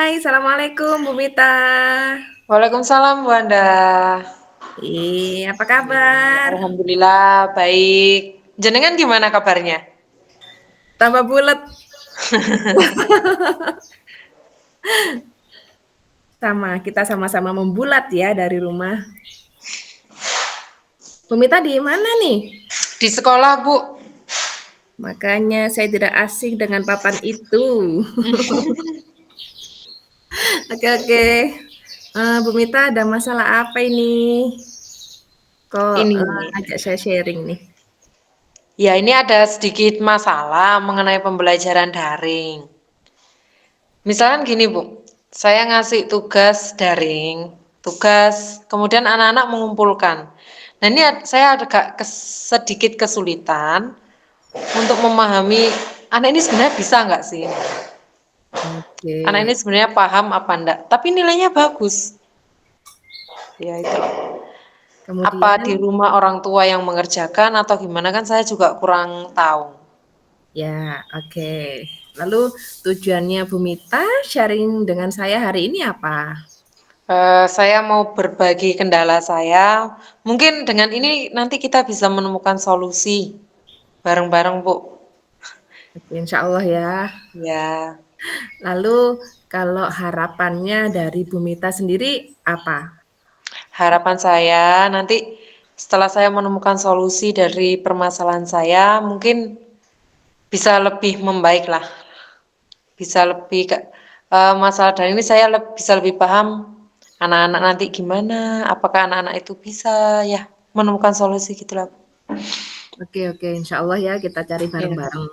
Hai, assalamualaikum Bu Mita. Waalaikumsalam Bu Anda. Apa kabar? Alhamdulillah baik. Jenengan gimana kabarnya? Tambah bulet. Kita sama-sama membulat ya dari rumah. Bu Mita di mana nih? Di sekolah, Bu. Makanya saya tidak asing dengan papan itu. Oke. Bu Mita ada masalah apa ini? Kok Ini, ngajak saya sharing nih? ya ini ada sedikit masalah mengenai pembelajaran daring. Misalkan gini, Bu. Saya ngasih tugas daring, kemudian anak-anak mengumpulkan. Nah, ini saya agak sedikit kesulitan untuk memahami anak ini sebenarnya bisa nggak sih? Oke. Anak ini sebenarnya paham apa enggak, tapi nilainya bagus. Ya itu. Apa Kemudian di rumah orang tua yang mengerjakan atau gimana kan saya juga kurang tahu. ya, oke. Lalu tujuannya Bu Mita sharing dengan saya hari ini apa? Saya mau berbagi kendala saya. Mungkin dengan ini nanti kita bisa menemukan solusi bareng-bareng, Bu. Oke, insya Allah ya. Ya, Lalu kalau harapannya dari Bu Mita sendiri apa? harapan saya nanti setelah saya menemukan solusi dari permasalahan saya, mungkin bisa lebih membaik lah. Bisa lebih masalah dari ini saya bisa lebih paham anak-anak nanti gimana, apakah anak-anak itu bisa ya menemukan solusi gitulah. Oke, insya Allah ya kita cari Iya. bareng-bareng.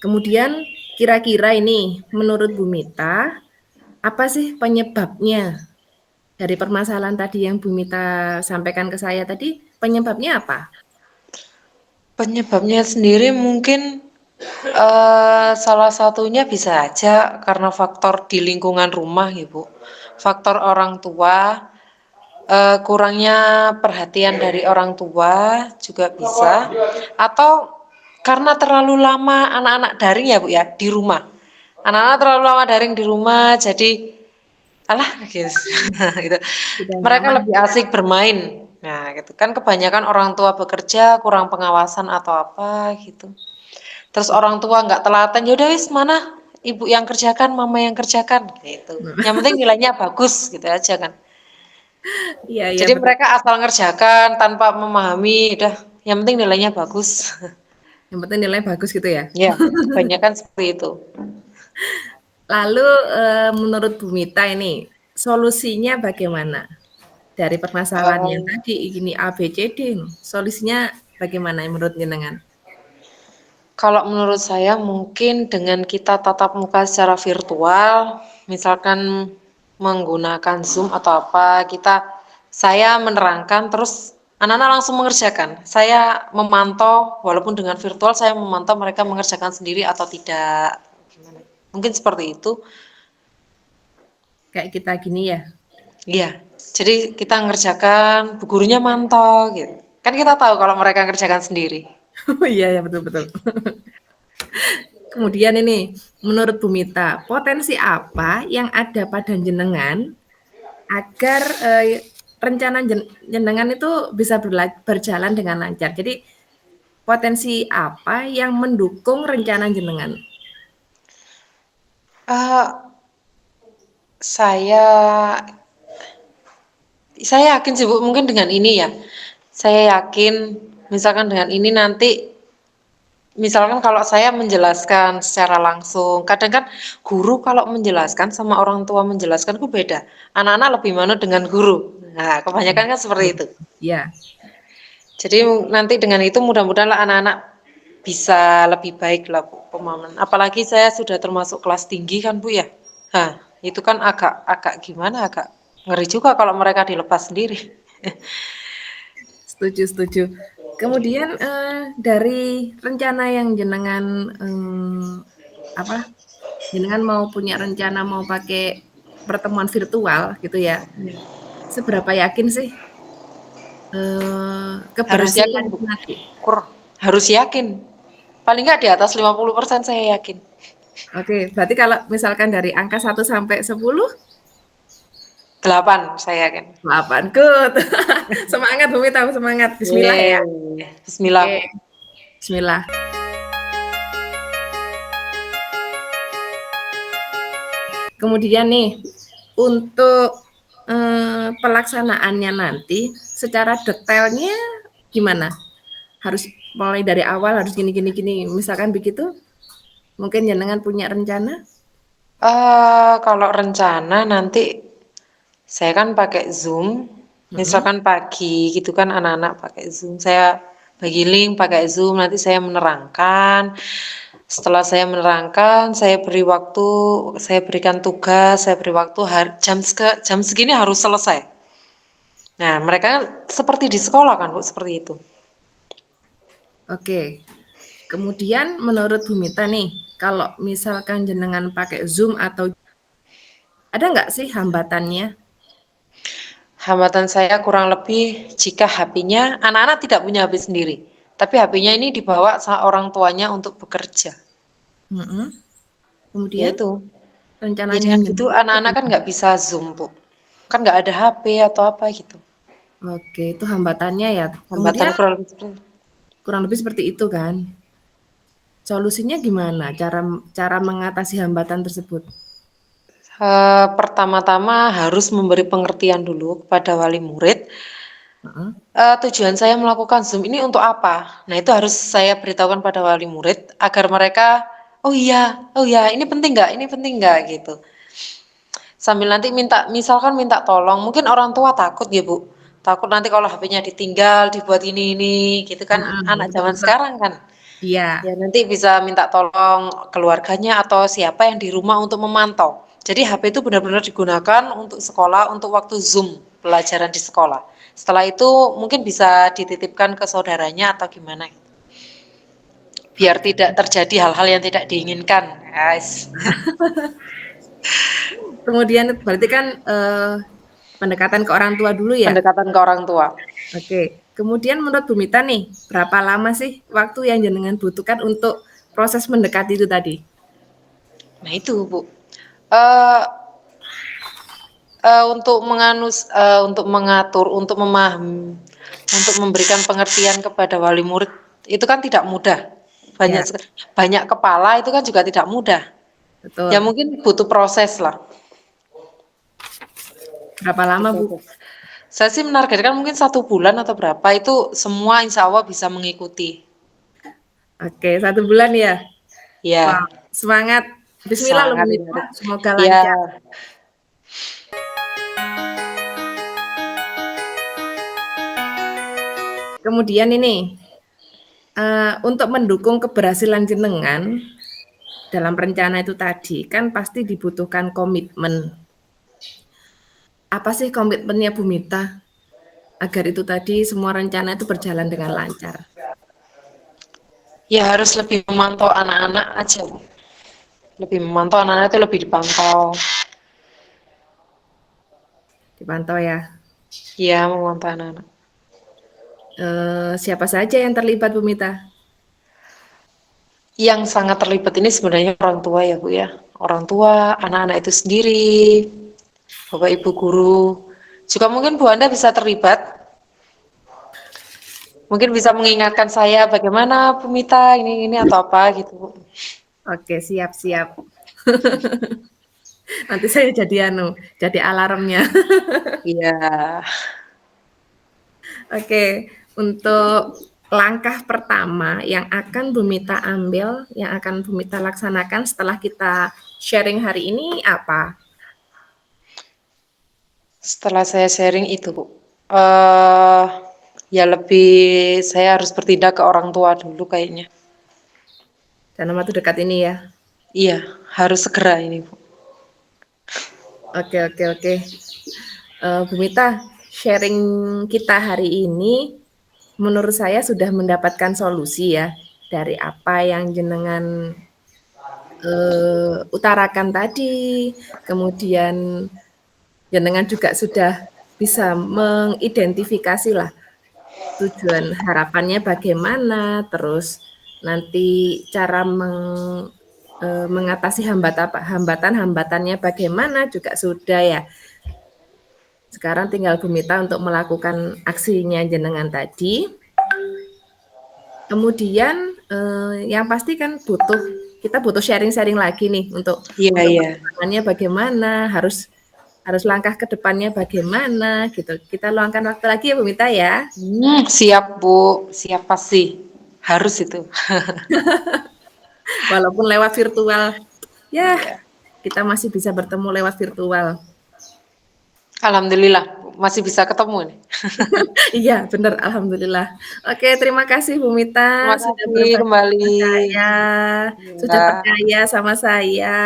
Kemudian kira-kira ini menurut Bu Mita, apa sih penyebabnya dari permasalahan tadi yang Bu Mita sampaikan ke saya tadi, penyebabnya apa? Penyebabnya sendiri mungkin salah satunya bisa aja karena faktor di lingkungan rumah, Ibu. Faktor orang tua, kurangnya perhatian dari orang tua juga bisa, atau karena terlalu lama anak-anak daring ya Bu ya di rumah. Anak-anak terlalu lama daring di rumah jadi alah guys gitu. Sudah Mereka nyaman lebih ya? asik bermain. Nah, gitu kan kebanyakan orang tua bekerja kurang pengawasan atau apa gitu. Terus orang tua nggak telaten, ya udah wis mana ibu yang kerjakan, mama yang kerjakan gitu. Yang penting nilainya bagus gitu aja kan. Iya, Jadi betul. mereka asal ngerjakan tanpa memahami, udah yang penting nilainya bagus. Yang penting nilai bagus gitu ya. Ya, kebanyakan seperti itu. Lalu menurut Bu Mita ini solusinya bagaimana? Dari permasalahan yang Um, tadi gini A, B, C, D, solusinya bagaimana menurut jenengan? Kalau menurut saya mungkin dengan kita tatap muka secara virtual, misalkan menggunakan Zoom atau apa, saya menerangkan terus anak-anak langsung mengerjakan. Saya memantau walaupun dengan virtual saya memantau mereka mengerjakan sendiri atau tidak. Mungkin seperti itu. Kayak kita gini ya. Iya. Jadi kita ngerjakan, bu gurunya mantau gitu. Kan kita tahu kalau mereka ngerjakan sendiri. Oh iya ya betul. Kemudian ini menurut Bu Mita, potensi apa yang ada pada jenengan agar rencana jenengan itu bisa berjalan dengan lancar. Jadi potensi apa yang mendukung rencana jenengan? Uh, saya Saya yakin sih Bu, mungkin dengan ini ya. Saya yakin misalkan dengan ini nanti misalkan kalau saya menjelaskan secara langsung, kadang kan guru kalau menjelaskan sama orang tua menjelaskan itu beda. Anak-anak lebih manut dengan guru. Nah, kebanyakan kan seperti itu. Ya, Jadi nanti dengan itu mudah-mudahan lah anak-anak bisa lebih baik lah Bu pemahaman. Apalagi saya sudah termasuk kelas tinggi kan Bu ya. Nah, itu kan agak agak gimana agak ngeri juga kalau mereka dilepas sendiri. setuju. Kemudian dari rencana yang jenengan apa? Jenengan mau punya rencana mau pakai pertemuan virtual gitu ya. Seberapa yakin sih Harus yakin keberhasilan Bu. nanti? Harus yakin. Paling nggak di atas 50% saya yakin. Oke, berarti kalau misalkan dari angka 1 sampai 10, 8 saya yakin. 8. Good. Semangat Bu Mita, semangat. Bismillah ya. Yeay, bismillah, Oke, Bu. bismillah. Kemudian nih, untuk pelaksanaannya nanti secara detailnya gimana? Harus mulai dari awal harus gini gini gini, misalkan begitu? Mungkin jenengan punya rencana? Kalau rencana nanti saya kan pakai Zoom, Mhm. misalkan pagi gitu kan anak-anak pakai Zoom, saya bagi link pakai Zoom, nanti saya menerangkan. Setelah saya menerangkan, saya beri waktu, saya berikan tugas, saya beri waktu jam segini harus selesai. Nah, mereka kan seperti di sekolah kan, Bu, seperti itu. Oke. Kemudian menurut Bu Mita nih, kalau misalkan jenengan pakai Zoom atau ada nggak sih hambatannya? Hambatan saya kurang lebih jika HP-nya, anak-anak tidak punya HP sendiri, tapi HP-nya ini dibawa sama orang tuanya untuk bekerja. Mhm. Ya Kemudian itu. Ya rencananya dengan gitu jenengan itu anak-anak kan gimana? nggak bisa Zoom, Bu. Kan nggak ada HP atau apa gitu. Oke, itu hambatannya ya. Hambatan Kemudian kurang lebih seperti itu. kurang lebih seperti itu kan. Solusinya gimana cara cara mengatasi hambatan tersebut? Pertama-tama harus memberi pengertian dulu kepada wali murid. Heeh. Tujuan saya melakukan Zoom ini untuk apa? Nah, itu harus saya beritahukan pada wali murid agar mereka, oh iya, ini penting nggak? Ini penting nggak? Gitu. Sambil nanti misalkan minta tolong, mungkin orang tua takut ya Bu, takut nanti kalau HP-nya ditinggal, dibuat ini, gitu kan, Mhm, anak betul zaman betul. sekarang kan. Iya. Ya nanti bisa minta tolong keluarganya atau siapa yang di rumah untuk memantau. Jadi HP itu benar-benar digunakan untuk sekolah, untuk waktu Zoom, pelajaran di sekolah. Setelah itu mungkin bisa dititipkan ke saudaranya atau gimana, biar Oke. tidak terjadi hal-hal yang tidak diinginkan, guys. Kemudian berarti kan, pendekatan ke orang tua dulu ya? Pendekatan ke orang tua. Oke. Kemudian menurut Bu Mita nih, berapa lama sih waktu yang jenengan butuhkan untuk proses mendekati itu tadi? Nah itu Bu, eee untuk mengatur, untuk memahami, untuk memberikan pengertian kepada wali murid, itu kan tidak mudah. Ya, Banyak kepala itu kan juga tidak mudah. Ya betul. mungkin butuh proses lah, Berapa lama, butuh Bu? proses. Saya sih menargetkan mungkin 1 bulan atau berapa, itu semua insya Allah bisa mengikuti. Oke, 1 bulan ya? Wow, Ya, semangat. Bismillah loh Bu sangat ini. Mita, semoga Ya, lancar. Kemudian ini, untuk mendukung keberhasilan jenengan dalam rencana itu tadi, kan pasti dibutuhkan komitmen. Apa sih komitmennya Bu Mita, agar itu tadi semua rencana itu berjalan dengan lancar? ya harus lebih memantau anak-anak aja, Bu. Lebih memantau anak-anak itu lebih dipantau. Dipantau ya. Ya, memantau anak-anak. Siapa saja yang terlibat Bu Mita? Yang sangat terlibat ini sebenarnya orang tua ya Bu ya. Orang tua, anak-anak itu sendiri, Bapak Ibu guru. Juga mungkin Bu Anda bisa terlibat. Mungkin bisa mengingatkan saya bagaimana Bu Mita ini atau apa gitu Bu. Oke, siap siap. Nanti saya jadi alarmnya. Iya. Oke, untuk langkah pertama yang akan Bu Mita ambil, yang akan Bu Mita laksanakan setelah kita sharing hari ini apa? Setelah saya sharing itu Bu. Eh ya lebih saya harus bertindak ke orang tua dulu kayaknya. Dalam waktu dekat ini ya. Iya, harus segera ini Bu. Oke oke oke. Bu Mita, sharing kita hari ini menurut saya sudah mendapatkan solusi ya dari apa yang jenengan utarakan tadi, kemudian jenengan juga sudah bisa mengidentifikasi lah tujuan harapannya bagaimana, terus nanti cara mengatasi hambatan-hambatannya bagaimana juga sudah ya. Sekarang tinggal Bu Mita untuk melakukan aksinya jenengan tadi. Kemudian yang pasti kan kita butuh sharing-sharing lagi nih untuk Iya iya. perkembangannya bagaimana, harus langkah ke depannya bagaimana gitu. Kita luangkan waktu lagi ya Bu Mita ya. Siap Bu, siap pasti. Harus itu. Walaupun lewat virtual, ya Iya. kita masih bisa bertemu lewat virtual. Alhamdulillah masih bisa ketemu nih. Iya, benar, alhamdulillah. Oke, terima kasih Bu Mita Terima sudah kasih berbagi kembali. sama saya, sudah Ya, percaya sama saya.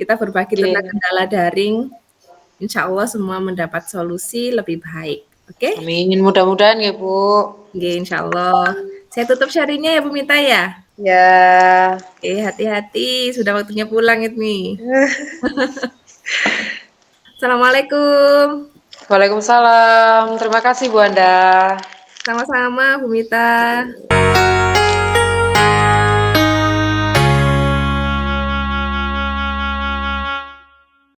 Kita berbagi oke. tentang kendala daring, insya Allah semua mendapat solusi lebih baik. Oke? Amin. Mudah-mudahan ya Bu. Oke, insya Allah. Saya tutup sharingnya ya Bu Mita ya. Ya. Oke, hati-hati, sudah waktunya pulang ini. Assalamualaikum. Waalaikumsalam. Terima kasih Bu Anda. Sama-sama Bu Mita.